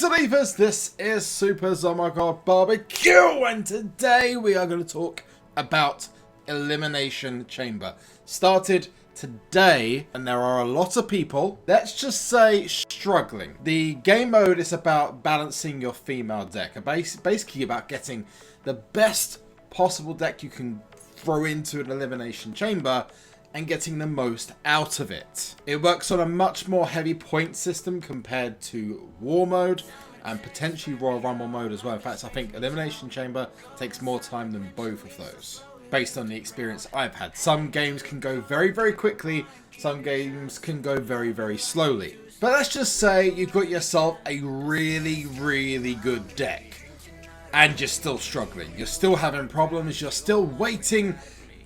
Believers, this is SuperZombGBBQ, and today we are going to talk about Elimination Chamber. Started today, and there are a lot of people, let's just say, struggling. The game mode is about balancing your female deck, basically about getting the best possible deck you can throw into an Elimination Chamber and getting the most out of it. It works on a much more heavy point system compared to War mode and potentially Royal Rumble mode as well. In fact, I think Elimination Chamber takes more time than both of those, based on the experience I've had. Some games can go very, very quickly. Some games can go very, very slowly. But let's just say you've got yourself a really, really good deck and you're still struggling. You're still having problems. You're still waiting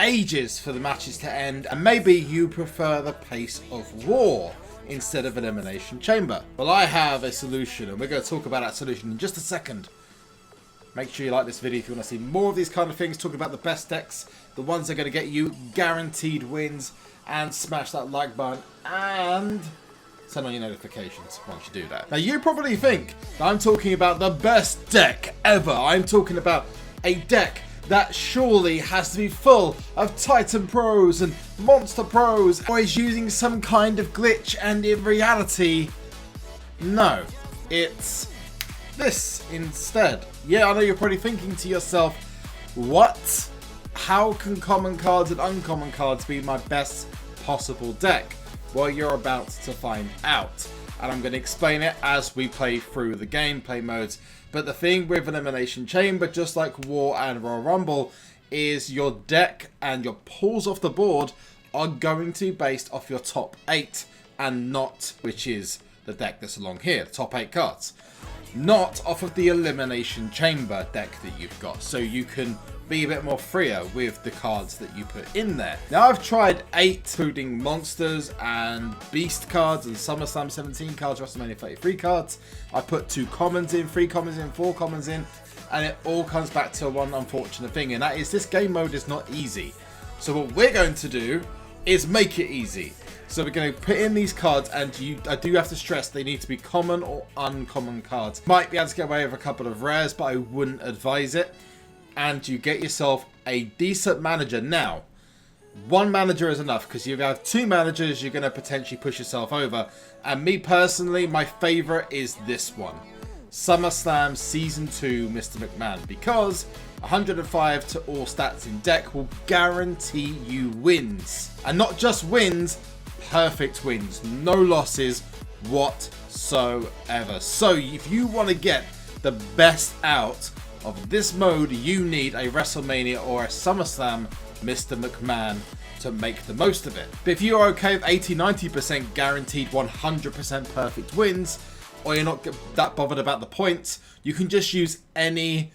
ages for the matches to end, and maybe you prefer the pace of War instead of Elimination Chamber. Well, I have a solution, and we're going to talk about that solution in just a second. Make sure you like this video if you want to see more of these kind of things, talking about the best decks, the ones that are going to get you guaranteed wins, and smash that like button and turn on your notifications once you do that. Now, you probably think that I'm talking about the best deck ever. I'm talking about a deck that surely has to be full of Titan Pros and Monster Pros, or is using some kind of glitch, and in reality, no, it's this instead. Yeah, I know you're probably thinking to yourself, what? How can common cards and uncommon cards be my best possible deck? Well, you're about to find out, and I'm going to explain it as we play through the gameplay modes. But the thing with Elimination Chamber, just like War and Royal Rumble, is your deck and your pulls off the board are going to be based off your top 8 and not, which is the deck that's along here, the top 8 cards. Not off of the Elimination Chamber deck that you've got, so you can be a bit more freer with the cards that you put in there. Now, I've tried 8, including Monsters and Beast cards and SummerSlam 17 cards, WrestleMania 33 cards. I put 2 commons in, 3 commons in, 4 commons in, and it all comes back to one unfortunate thing, and that is this game mode is not easy. So what we're going to do is make it easy. So we're going to put in these cards, and I do have to stress they need to be common or uncommon cards. Might be able to get away with a couple of rares, but I wouldn't advise it. And you get yourself a decent manager. Now, 1 manager is enough, because if you have 2 managers, you're going to potentially push yourself over. And me personally, my favourite is this one. SummerSlam Season 2 Mr. McMahon, because 105 to all stats in deck will guarantee you wins. And not just wins, perfect wins. No losses whatsoever. So if you want to get the best out of this mode, you need a WrestleMania or a SummerSlam Mr. McMahon to make the most of it. But if you're okay with 80-90% guaranteed 100% perfect wins, or you're not that bothered about the points, you can just use any,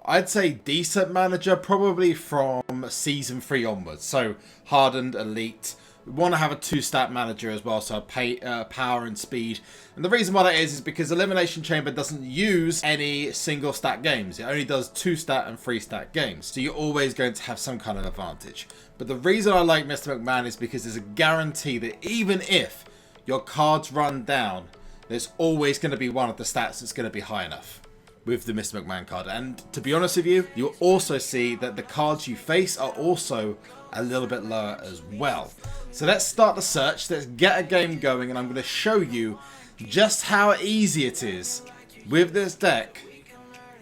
I'd say, decent manager, probably from Season 3 onwards. So Hardened, Elite. We want to have a 2-stat manager as well, so power and speed. And the reason why that is because Elimination Chamber doesn't use any single stat games. It only does 2-stat and 3-stat games. So you're always going to have some kind of advantage. But the reason I like Mr. McMahon is because there's a guarantee that even if your cards run down, there's always going to be one of the stats that's going to be high enough with the Mr. McMahon card. And to be honest with you, you'll also see that the cards you face are also a little bit lower as well. So let's start the search, let's get a game going, and I'm going to show you just how easy it is with this deck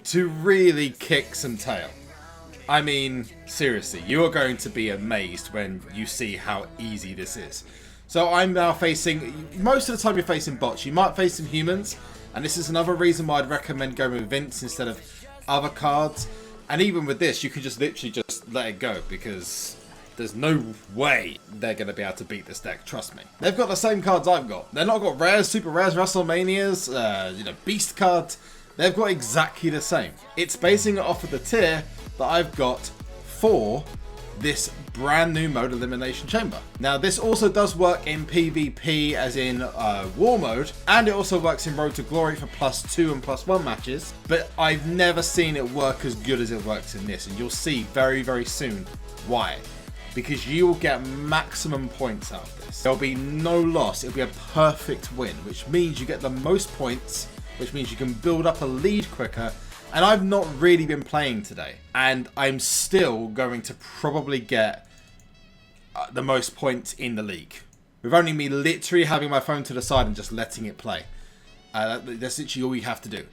to really kick some tail. I mean, seriously, you are going to be amazed when you see how easy this is. So I'm now facing, most of the time you're facing bots, you might face some humans, and this is another reason why I'd recommend going with Vince instead of other cards. And even with this, you can just literally just let it go, because there's no way they're going to be able to beat this deck, trust me. They've got the same cards I've got. They've not got rares, super rares, WrestleManias, Beast cards. They've got exactly the same. It's basing it off of the tier that I've got for this brand new mode, Elimination Chamber. Now, this also does work in PvP, as in War mode, and it also works in Road to Glory for +2 and +1 matches, but I've never seen it work as good as it works in this, and you'll see very, very soon why. Because you will get maximum points out of this. There'll be no loss, it'll be a perfect win, which means you get the most points which means you can build up a lead quicker. And I've not really been playing today, and I'm still going to probably get the most points in the league. With only me literally having my phone to the side and just letting it play. That's literally all you have to do.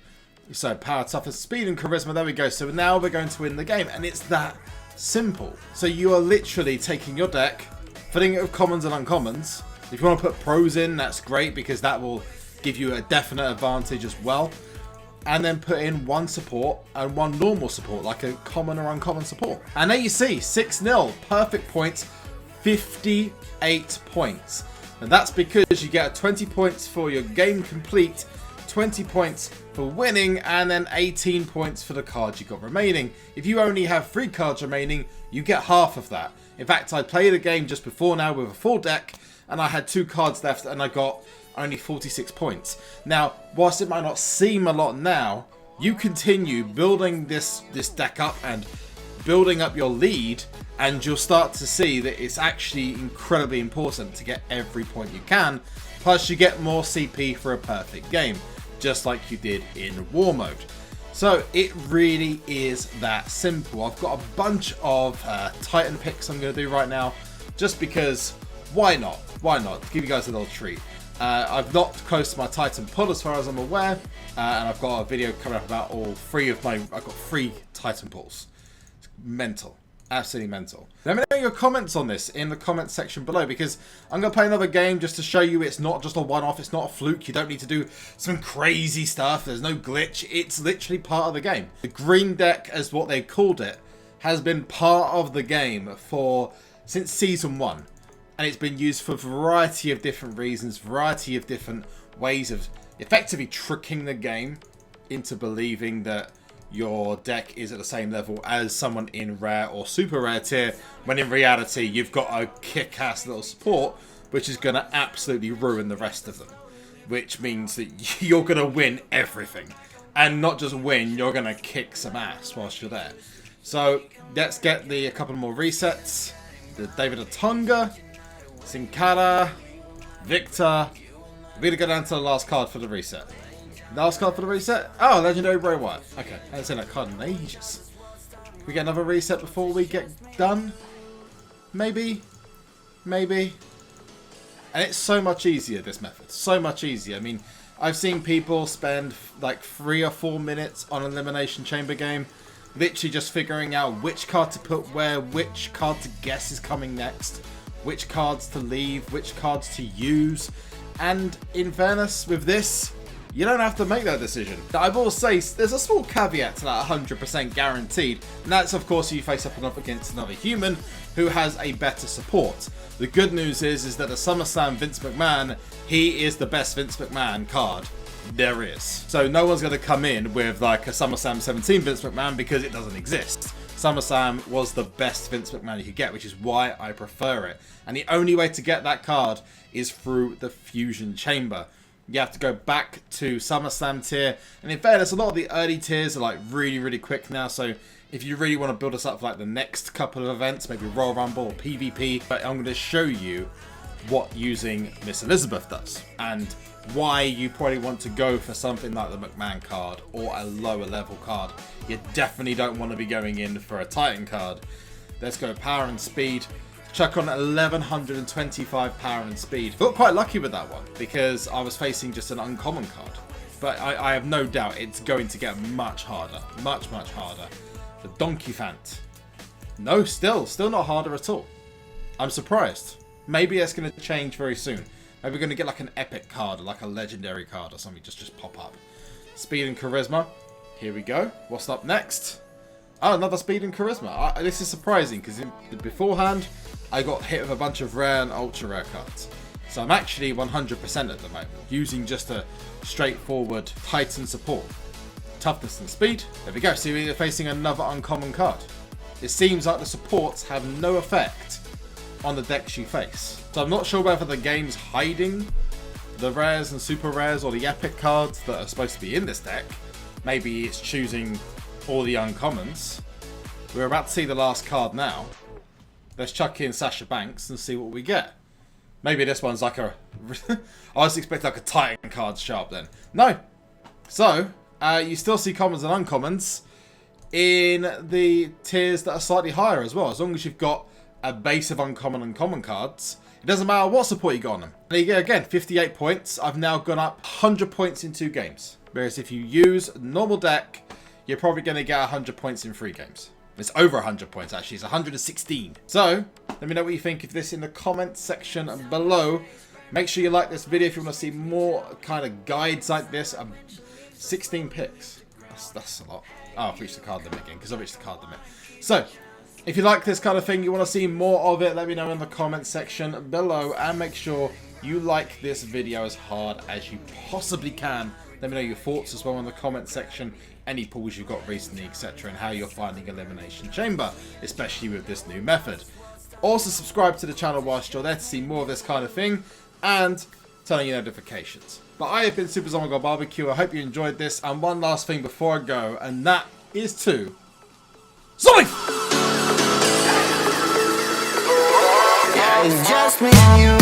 So power, toughness, speed and charisma, there we go. So now we're going to win the game, and it's that simple. So you are literally taking your deck, filling it with commons and uncommons. If you want to put pros in, that's great, because that will give you a definite advantage as well. And then put in one support and one normal support, like a common or uncommon support. And there you see, 6-0, perfect points, 58 points. And that's because you get 20 points for your game complete, 20 points for winning, and then 18 points for the cards you got remaining. If you only have 3 cards remaining, you get half of that. In fact, I played a game just before now with a full deck, and I had 2 cards left, and I got only 46 points. Now, whilst it might not seem a lot now, you continue building this deck up and building up your lead, and you'll start to see that it's actually incredibly important to get every point you can. Plus, you get more CP for a perfect game, just like you did in War Mode. So it really is that simple. I've got a bunch of Titan picks I'm going to do right now, just because why not? Why not? Give you guys a little treat. I've not close to my Titan pull as far as I'm aware, and I've got a video coming up about all 3 of my. I've got 3 Titan pulls. It's mental, absolutely mental. Let me know your comments on this in the comments section below, because I'm gonna play another game just to show you it's not just a one-off. It's not a fluke. You don't need to do some crazy stuff. There's no glitch. It's literally part of the game. The green deck, as what they called it, has been part of the game since season 1. And it's been used for a variety of different reasons, variety of different ways of effectively tricking the game into believing that your deck is at the same level as someone in rare or super rare tier, when in reality you've got a kick-ass little support which is going to absolutely ruin the rest of them. Which means that you're going to win everything. And not just win, you're going to kick some ass whilst you're there. So let's get a couple more resets. The David Otunga, Sin Cara, Victor. We're going to go down to the last card for the reset. Last card for the reset? Oh, Legendary Bray Wyatt. Okay, I haven't seen that card in ages. Can we get another reset before we get done? Maybe. Maybe. And it's so much easier, this method. So much easier. I mean, I've seen people spend like 3 or 4 minutes on an Elimination Chamber game, literally just figuring out which card to put where, which card to guess is coming next, which cards to leave, which cards to use. And in fairness, with this, you don't have to make that decision. I will say, there's a small caveat to that 100% guaranteed, and that's of course you face up against another human who has a better support. The good news is that the SummerSlam Vince McMahon, he is the best Vince McMahon card there is. So no one's going to come in with like a SummerSlam 17 Vince McMahon, because it doesn't exist. SummerSlam was the best Vince McMahon you could get, which is why I prefer it. And the only way to get that card is through the Fusion Chamber. You have to go back to SummerSlam tier, and in fairness, a lot of the early tiers are like really quick now, so if you really want to build us up for like the next couple of events, maybe Royal Rumble or PvP, but I'm going to show you what using Miss Elizabeth does, and why you probably want to go for something like the McMahon card or a lower level card. You definitely don't want to be going in for a Titan card. Let's go power and speed. Chuck on 1125 power and speed. Got quite lucky with that one, because I was facing just an uncommon card. But I have no doubt it's going to get much harder. Much harder. The Donkey Fant. No, still not harder at all. I'm surprised. Maybe it's going to change very soon. Maybe we're going to get like an epic card, or like a legendary card or something just pop up. Speed and charisma. Here we go. What's up next? Oh, another speed and charisma. This is surprising, because beforehand I got hit with a bunch of rare and ultra rare cards. So I'm actually 100% at the moment, using just a straightforward Titan support. Toughness and speed. There we go. See, we're facing another uncommon card. It seems like the supports have no effect on the decks you face. So I'm not sure whether the game's hiding the rares and super rares or the epic cards that are supposed to be in this deck. Maybe it's choosing all the uncommons. We're about to see the last card now. Let's chuck in Sasha Banks and see what we get. Maybe this one's like a... I was expecting like a Titan card sharp then. No. So, you still see commons and uncommons in the tiers that are slightly higher as well. As long as you've got a base of uncommon and common cards, it doesn't matter what support you got on them. And you get, again, 58 points. I've now gone up 100 points in 2 games. Whereas if you use a normal deck, you're probably going to get 100 points in 3 games. It's over 100 points, actually. It's 116. So, let me know what you think of this in the comments section below. Make sure you like this video if you want to see more kind of guides like this. 16 picks. That's a lot. Oh, I've reached the card limit again, because I've reached the card limit. So, if you like this kind of thing, you want to see more of it, let me know in the comments section below. And make sure you like this video as hard as you possibly can. Let me know your thoughts as well in the comments section. Any pulls you've got recently, etc. And how you're finding Elimination Chamber, especially with this new method. Also, subscribe to the channel whilst you're there to see more of this kind of thing. And turn on your notifications. But I have been SuperZombGBBQ. I hope you enjoyed this. And one last thing before I go, and that is to zombie! It's just me and you.